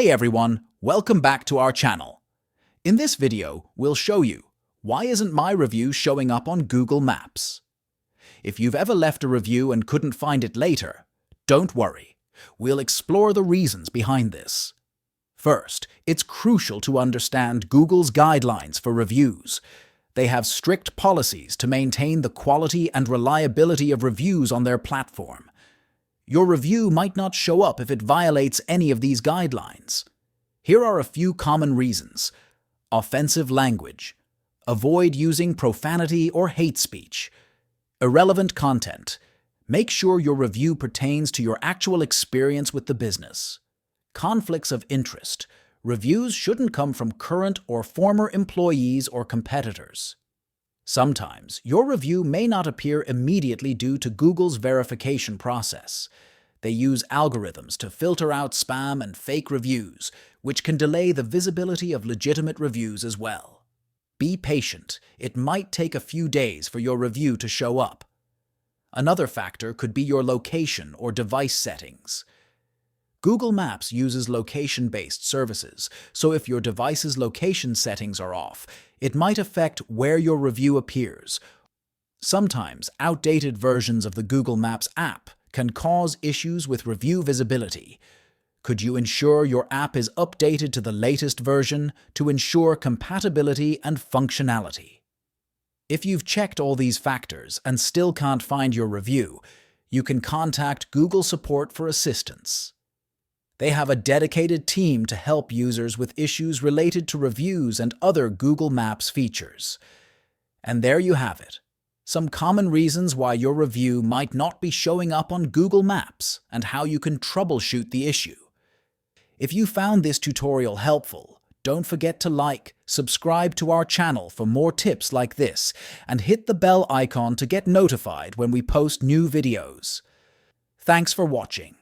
Hey everyone, welcome back to our channel. In this video, we'll show you why isn't my review showing up on Google Maps? If you've ever left a review and couldn't find it later, don't worry. We'll explore the reasons behind this. First, it's crucial to understand Google's guidelines for reviews. They have strict policies to maintain the quality and reliability of reviews on their platform. Your review might not show up if it violates any of these guidelines. Here are a few common reasons. Offensive language. Avoid using profanity or hate speech. Irrelevant content. Make sure your review pertains to your actual experience with the business. Conflicts of interest. Reviews shouldn't come from current or former employees or competitors. Sometimes, your review may not appear immediately due to Google's verification process. They use algorithms to filter out spam and fake reviews, which can delay the visibility of legitimate reviews as well. Be patient. It might take a few days for your review to show up. Another factor could be your location or device settings. Google Maps uses location-based services, so if your device's location settings are off, it might affect where your review appears. Sometimes, outdated versions of the Google Maps app can cause issues with review visibility. Could you ensure your app is updated to the latest version to ensure compatibility and functionality? If you've checked all these factors and still can't find your review, you can contact Google Support for assistance. They have a dedicated team to help users with issues related to reviews and other Google Maps features. And there you have it. Some common reasons why your review might not be showing up on Google Maps and how you can troubleshoot the issue. If you found this tutorial helpful, don't forget to like, subscribe to our channel for more tips like this, and hit the bell icon to get notified when we post new videos. Thanks for watching.